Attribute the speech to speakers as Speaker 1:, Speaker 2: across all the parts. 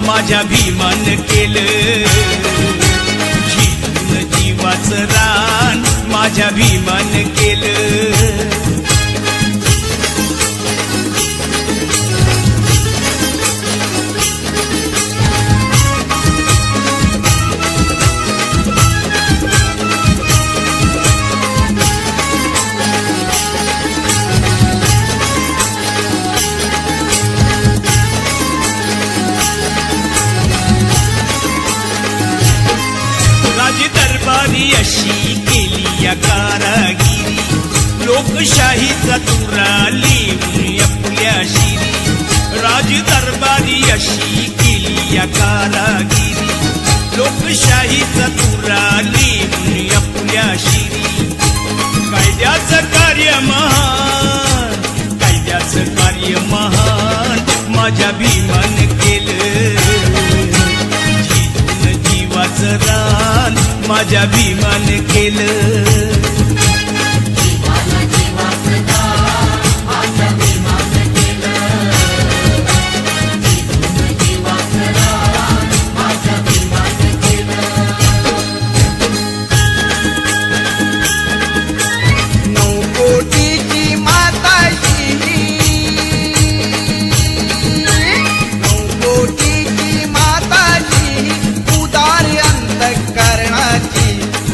Speaker 1: माझ्या भीमान केलं, झिजून जीवाचं रान माझ्या भीमान केलं। दरबारी अशी केली या कारागिरी, लोकशाहीचा तुरा लिहून आपल्या शिरी। राज दरबारी अशी केली या कारागिरी, लोकशाहीचा तुरा लिहून आपल्या शिरी। कायद्याचं कार्य महान, कायद्याचं कार्य महान माझ्या भीमान केलं, झिजून जीवाचं रान माझ्या भीमान केलं।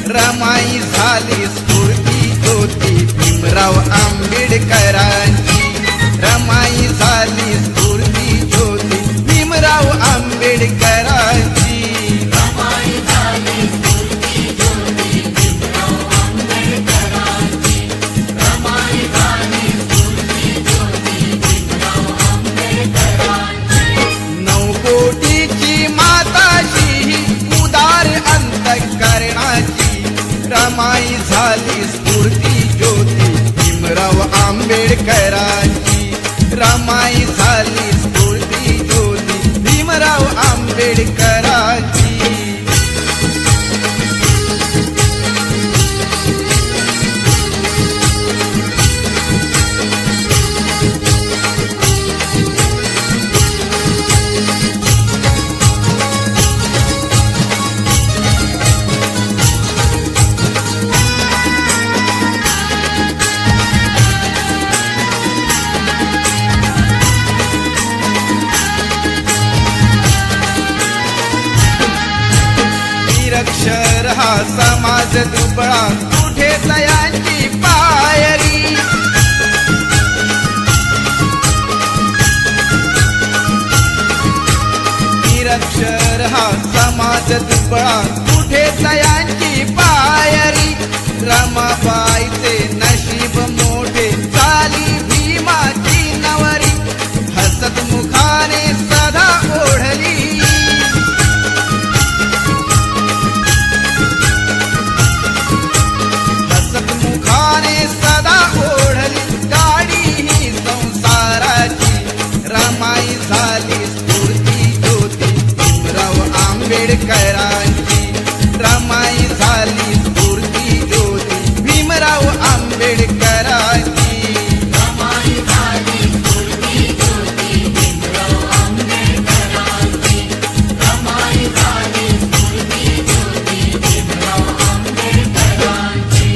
Speaker 2: रमाई झाली स्फूर्ती ज्योती भीमराव आंबेडकरांची, रमाई झाली स्फूर्ती ज्योती भीमराव आंबेडकरांची, रमाई झाली स्फूर्ती ज्योती भीमराव आंबेडकरांची, रमाई झाली स्फूर्ती ज्योती भीमराव आंबेडकरांची। 9 कोटीची माताची उदार अंतःकरणाची, रमाई झाली स्फूर्ती ज्योती भीमराव आंबेडकरांची, रमाई झाली स्फूर्ती ज्योती भीमराव आंबेडकरांची। निरक्षर हा समाज दुबळा कुठे तयांची पायरी, निरक्षर हा समाज दुबळा कुठे तयांची पायरी। रमाबाईचे नशीब मोठे झाली भीमाची नवरी, हसत मुखाने सदा ओढली, सदा ओढली गाडी ही संसाराची। रमाई झाली स्फूर्ती ज्योती भीमराव आंबेडकरांची, रमाई झाली स्फूर्ती ज्योती भीमराव आंबेडकरांची, रमाई झाली स्फूर्ती ज्योती भीमराव आंबेडकरांची, रमाई झाली स्फूर्ती ज्योती भीमराव आंबेडकरांची।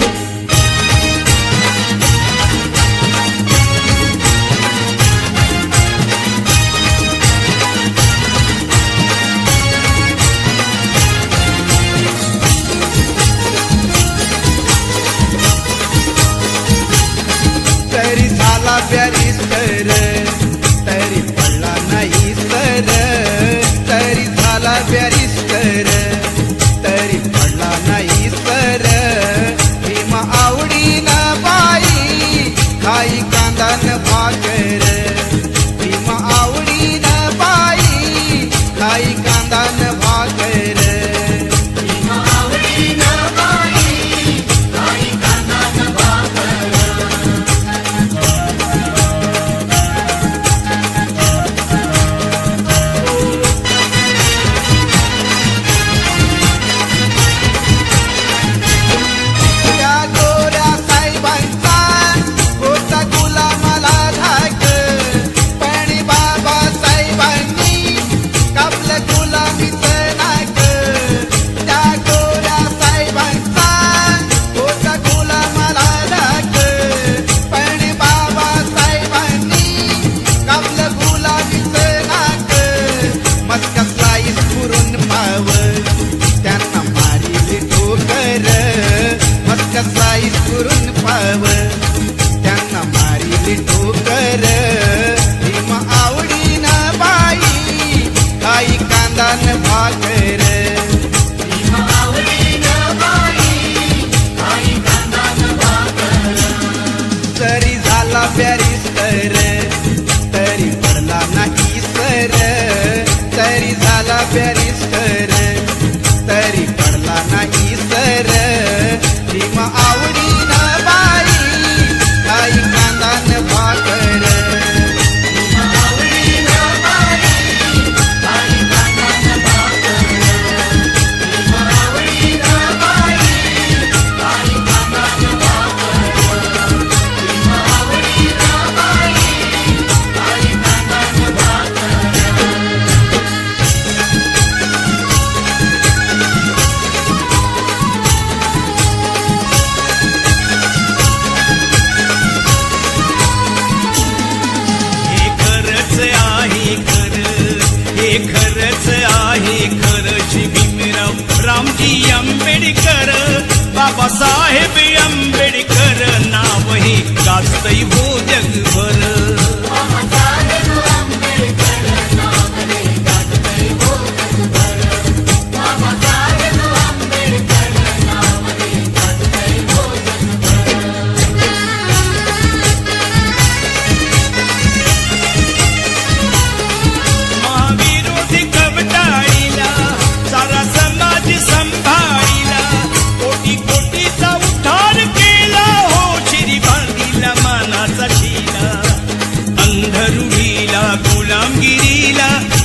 Speaker 2: भाकर जरी झाला बॅरिस्टर तरी पडला नाही सर तरी झाला बॅरिस्टर तरी पडला नाही सर भीम आवडीन बाई आई कांदान भाकर
Speaker 1: हे खरंच आहे खरंच भीमराव रामजी आंबेडकर बाबासाहेब आंबेडकर नाव हे गाजतंय हो जगभर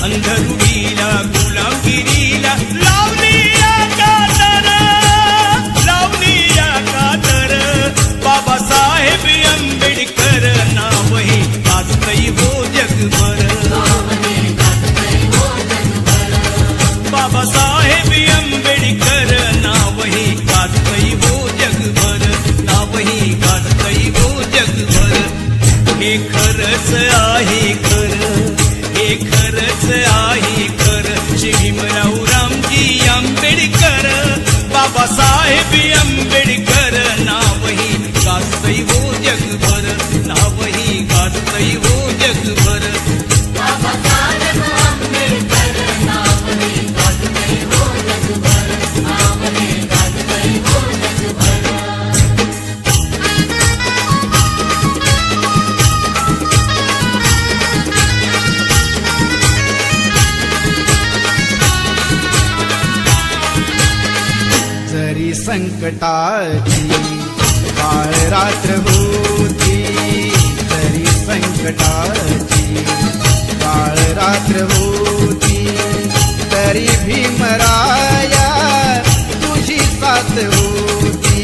Speaker 1: अंधरुडीला गुलामगिरीला लावली या कातर बाबासाहेब आंबेडकर नाव हे गाजतंय हो जगभर बाबासाहेब आंबेडकर नाव हे गाजतंय हो जगभर नाव हे गाजतंय हो जगभर हे खरंच आहे खरं हे खरंच आहे खरं भीमराव रामजी आंबेडकर बाबासाहेब आंबेडकर नाव हे गाजतंय हो जगभर नाव हे गाजतंय हो जगभर
Speaker 2: जरी संकटाची काळ रात्र होती जरी संकटाची काळ रात्र होती तरी भीमराया तुझी साथ होती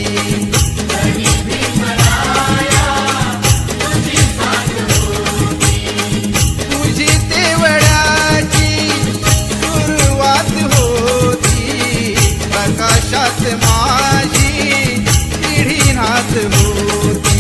Speaker 2: तुझी तेवढ्याची सुरुवात होती प्रकाशात माझी पिढीनाथ होती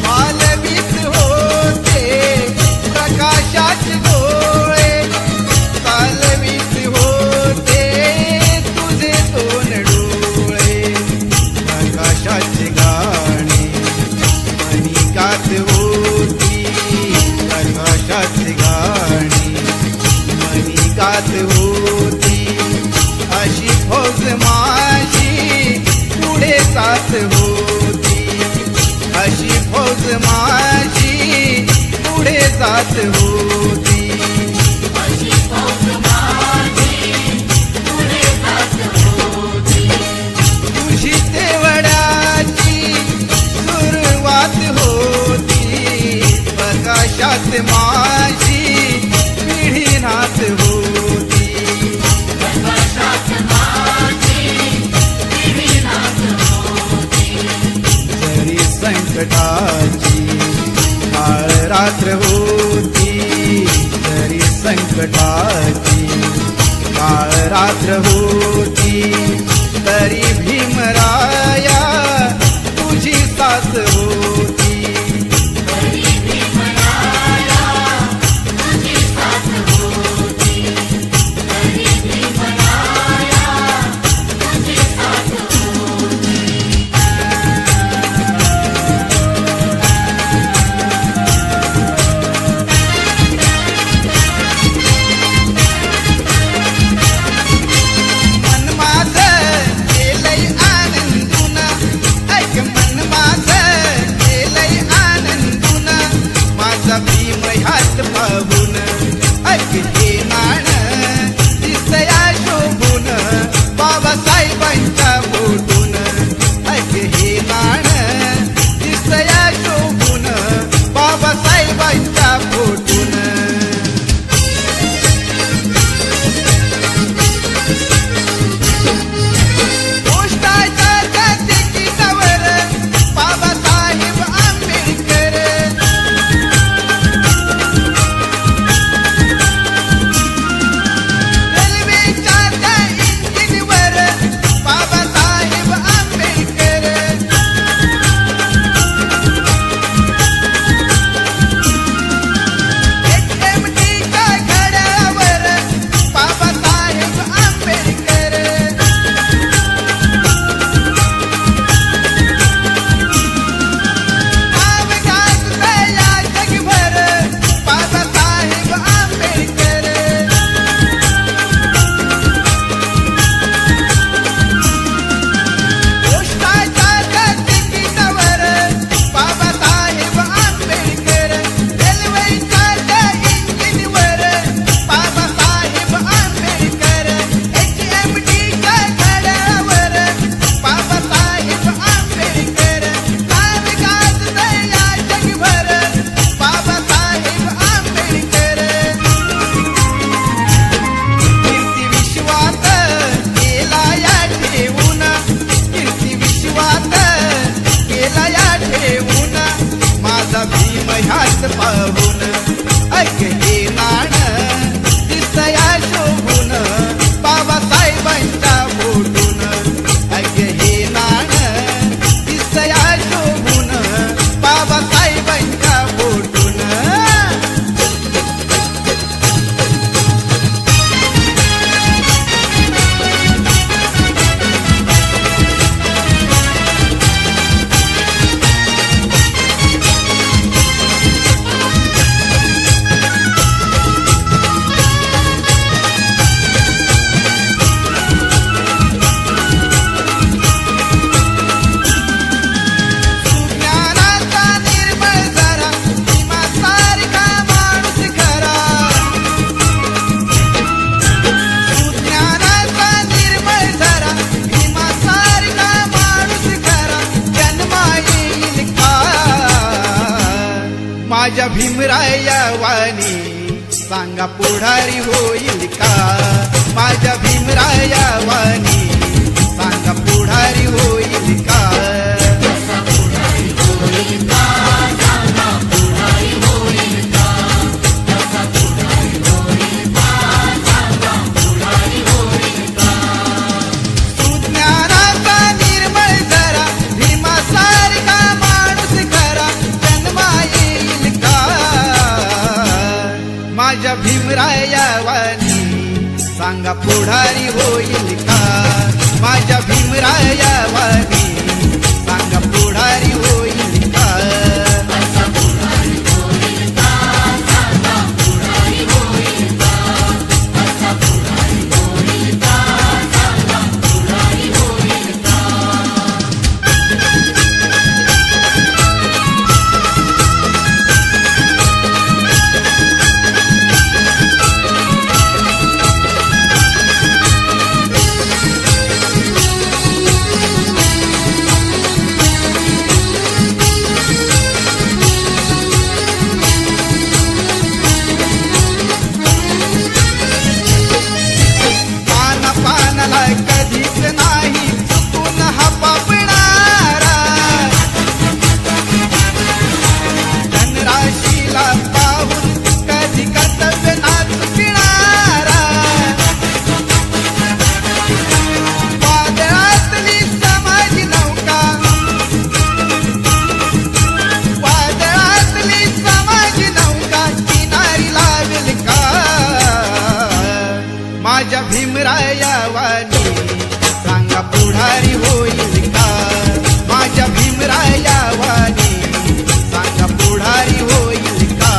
Speaker 2: मालवीत होते प्रकाशाचे डोळे चालवीत होते तुझे दोन डोळे प्रकाशाचे गाणे मनी गात होती प्रकाशाचे गाणे मनी गात होती अशी फौज माझी पुढे जात होती अशी फौज माझी पुढे जात होती तुझी तेवढ्याची सुरुवात होती प्रकाशात माझी पिढीनाथ होती जरी संकटाची काळ रात्र होती जरी संकटाची काळ रात्र होती तरी भीमराया तुझी साथ होती माझा भीम ह्यात पाहून ऐक हे नाण दिसया शोभून बाबासाहेबांच्या फोटून ऐक हे नाण दिसया शोभून बाबासाहेबांच्या फोटून माझ्या भीमराया वाणी सांगा पुढारी होईल का माझ्या भीमराया वाणी सांगा पुढारी होईल का सुज्ञानाचा निर्मळ जरा भीमासारखा माणूस खरा जन्मा येईल का माझ्या भीमराया वाणी सांगा पुढारी होईल का माझ्या भीमराया वाणी सांगा पुढारी होईल का कधीच नाही चुकून हा पापणारा धनराशीला पाहून कधी कर्तव्य ना चुकणारा वादळातली समाज नौका वादळातली समाज नौका किनारी लावेल का माझ्या भीमराया वाणी सांगा पुढारी होईल का माझ्या भीमराया वाणी सांगा पुढारी होईल का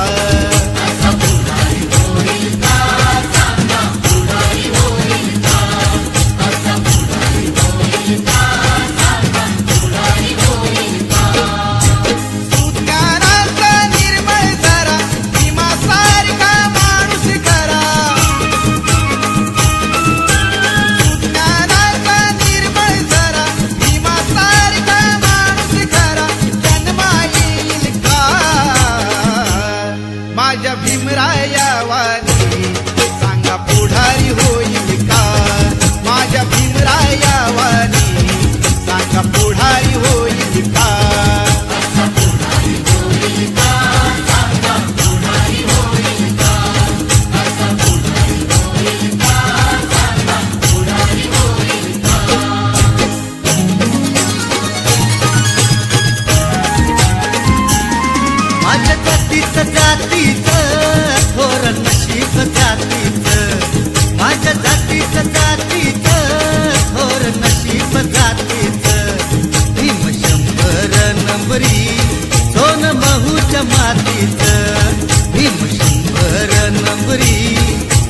Speaker 2: सुज्ञानाचा निर्मळ जरा भीमासारखा माणूस खरा सुज्ञानाचा निर्मळ जरा भीमासारखा माणूस खरा जन्मा येईल का माझ्या भीमराया वाणी सांगा पुढारी होईल का माझ्या भीमराया वाणी सांगा पुढारी होईल का
Speaker 3: माझ्या जातीचं जातीचं थोर नशीब जातीचं माझ्या जातीचं जातीचं थोर नशीब जातीचं भीम 100 नंबरी सोन महूच्या मातीचं भीम 100 नंबरी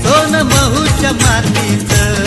Speaker 3: सोन महूच्या मातीचं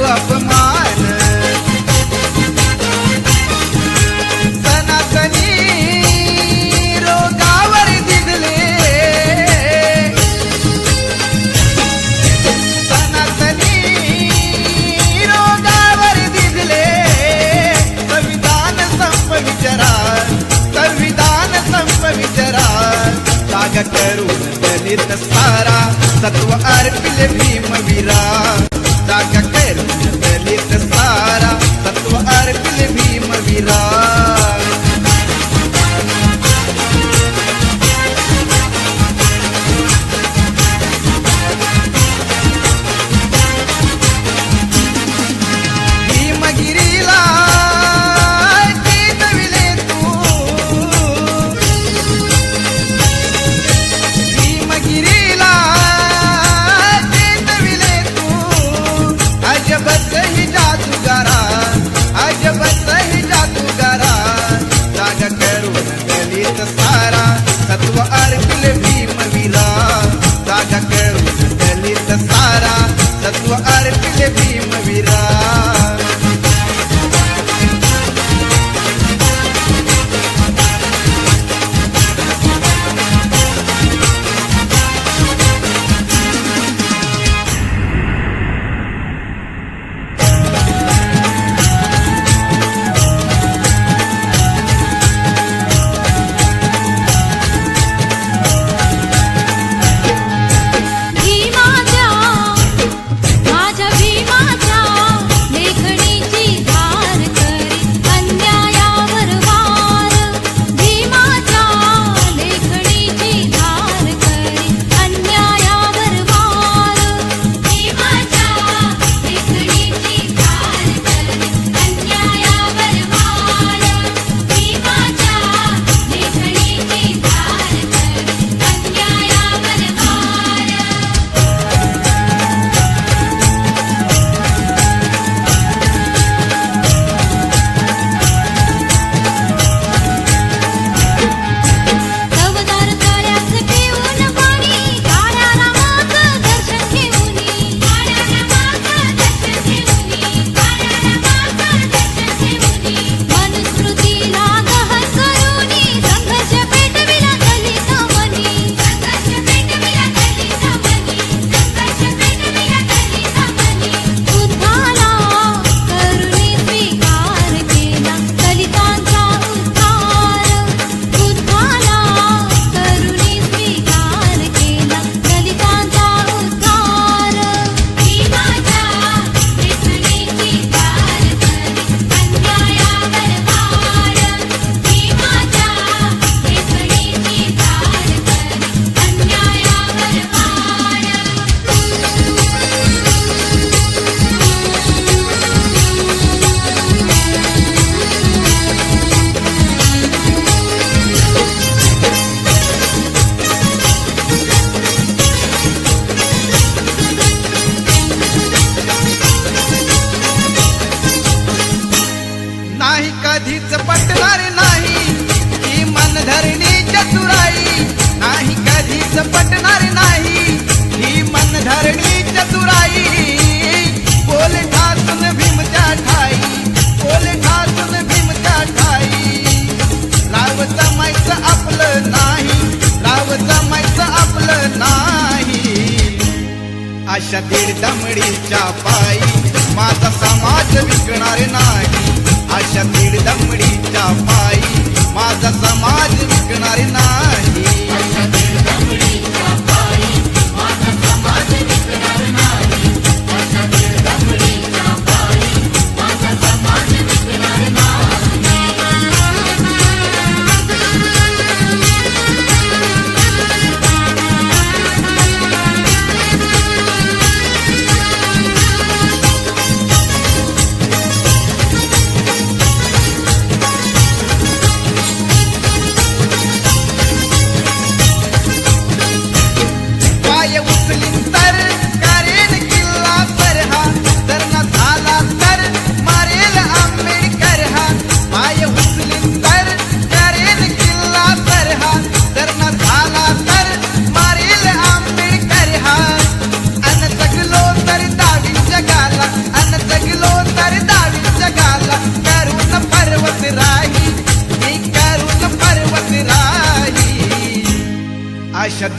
Speaker 2: अपमान सनातनी रोगावर दिगले सनातनी रोगावर दिगले संविधान संपविचारा संविधान संपविचारा जागा करून दलित सारा सत्व अर्पिले भीमवीरा जागा करून दलित सारा सत्व अर्पिले भीमवीरा भीमगिरीला चेतविले तू भीमगिरीला चेतविले तू अजबच ही जादूगारा अजबच ही जादूगारा जागा करून दलित सारा सत्व अर्पिले भीमवीरा जागा करून दलित सारा सत्व अर्पिले भीमवीरा
Speaker 4: भीमाच्या माझ्या भीमाच्या लेखणीची धार करी अन्यायावर वार भीमाच्या लेखणीची धार करी अन्यायावर वार भीमाच्या लेखणीची धार करी अन्यायावर वार भीमाच्या लेखणीची धार करी अन्यायावर वार चवदार तळ्यात ठेवून पाणी काळ्या रामाचं दर्शन घेऊनी काळ्या रामाचं दर्शन घेऊनी काळ्या रामाचं दर्शन घेऊनी मनुस्मृतीला गहन करूनी संघर्ष पेटविला दलित मनी संघर्ष पेटविला दलित मनी संघर्ष पेटविला दलित मनी उद्धाला करुणी स्वीकार केला दलितांचा उद्धार उद्धाला करुणी स्वीकार केला दलितांचा उद्धार भीमाच्या लेखणीची धार करी अन्यायावर वार भीमाच्या लेखणीची धार करी अन्यायावर
Speaker 2: नाही कधीच पटणार नाही ही मनधरणी चतुराई नाही कधीच पटणार नाही ही मनधरणी चतुराई बोल ठासून भीमच्या ठाई बोल ठासून भीमच्या ठाई राव जमायचं आपलं नाही राव जमायचं आपलं नाही अशा दीड दमडीच्या पायी माझा समाज विकणार नाही अशा दीड दमडीच्या पायी माझा समाज विकणार नाही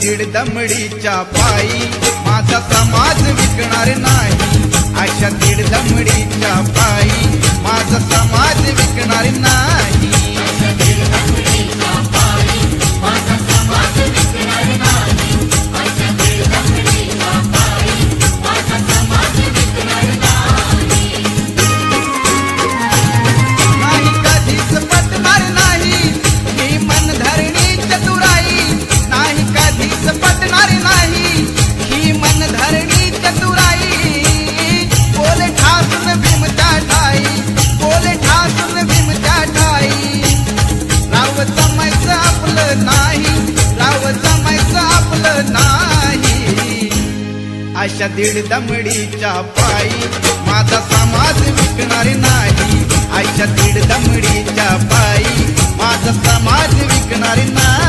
Speaker 2: दीड दमडीच्या पायी माझा समाज विकणार नाही. अशा दीड दमडीच्या पायी माझा समाज विकणार नाही. नाही कधीच पटणार नाही ही मनधरणी चतुराई. नाही कधीच पटणार नाही ही मनधरणी चतुराई. बोले ठासून भीमच्या ठाई, बोले ठासून भीमच्या ठाई. राव जमायचं आपलं नाही, राव जमायचं आपलं नाही. अशा दीड दमडीच्या पायी माझा समाज विकणार नाही. अशा दीड दमडीच्या पायी माझा समाज विकणार नाही.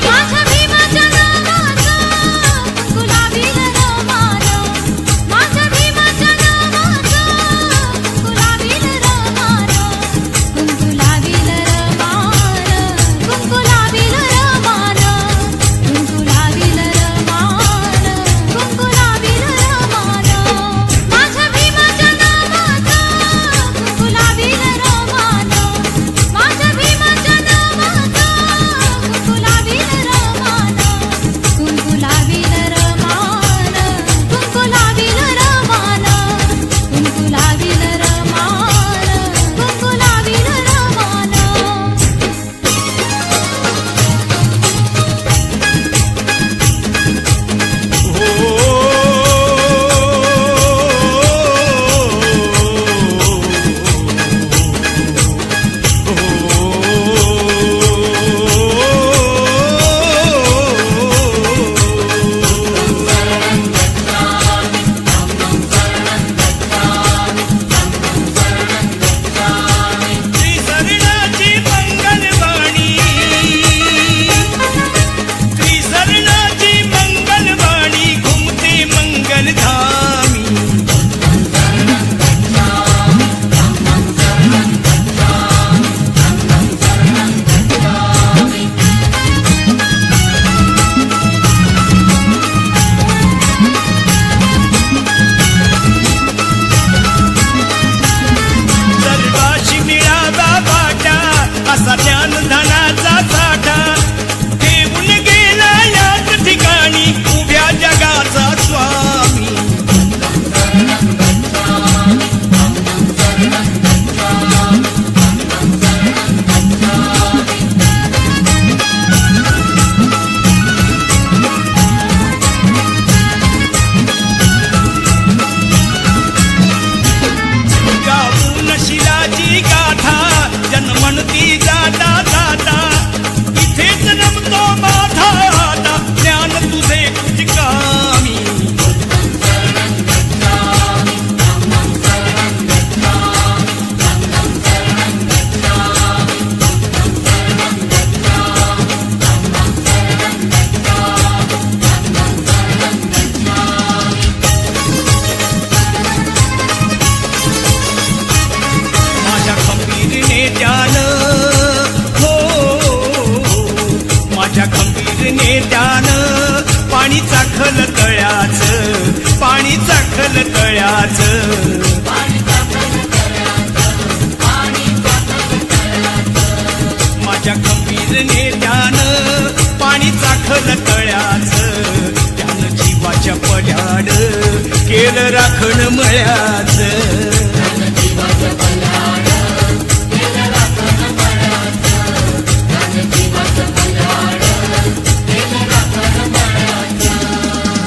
Speaker 4: माझ्या भीमाच्या नावाचं गुलाबील रमानं, माझ्या भीमाच्या नावाचं गुलाबील रमानं, गुलाबील रमानं, गुलाबील रमानं, गुलाबील रमानं, गुलाबील रमानं. माझ्या भीमाच्या नावाचं गुलाबील रमानं, माझ्या भीमाच्या नावाचं गुलाबील रमानं, गुलाबील रमानं, गुलाबील रमानं, गुलाबील रमानं, गुलाबील रमानं.
Speaker 1: त्रिसरणाची मंगलवाणी, त्रिसरणाची मंगलवाणी घुमते मंगलधामी. सर्वाशी मिळावा वाटा असा ज्ञानधनाचा साठा. घेऊन गेला याच ठिकाणी उभ्या जगाचा स्वामी. गाऊन शिलाची गाथा जन्मणती जाता जाता. इथेच रमतो माझा आता ज्ञान तुझे कुचकामी. माझ्या खंबीरने त्यानं, हो माझ्या खंबीरने त्यानं पाणी चाखल तळ्याचं, पाणी चाखल तळ्याचं. माझ्या खंबीरने त्यानं पाणी चाखल तळ्याचं. त्यानं जीवाच्या पड्याड केलं राखण मळ्याचं.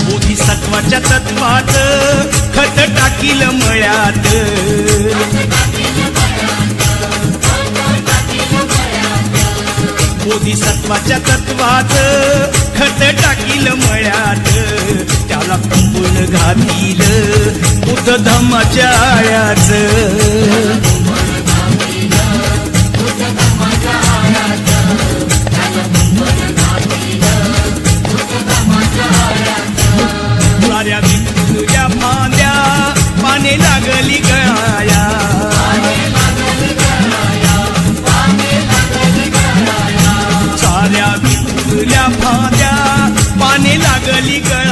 Speaker 1: बोधिसत्वाच्या तत्वात खत टाकील मळ्यात. बोधिसत्वाच्या तत्वात खत टाकील मळ्यात. त्याला कुंपण घातील बुद्ध धम्माच्या आळ्याचं. लागली गळाया साऱ्या विखुरल्या फांद्या पाने लागली गळाया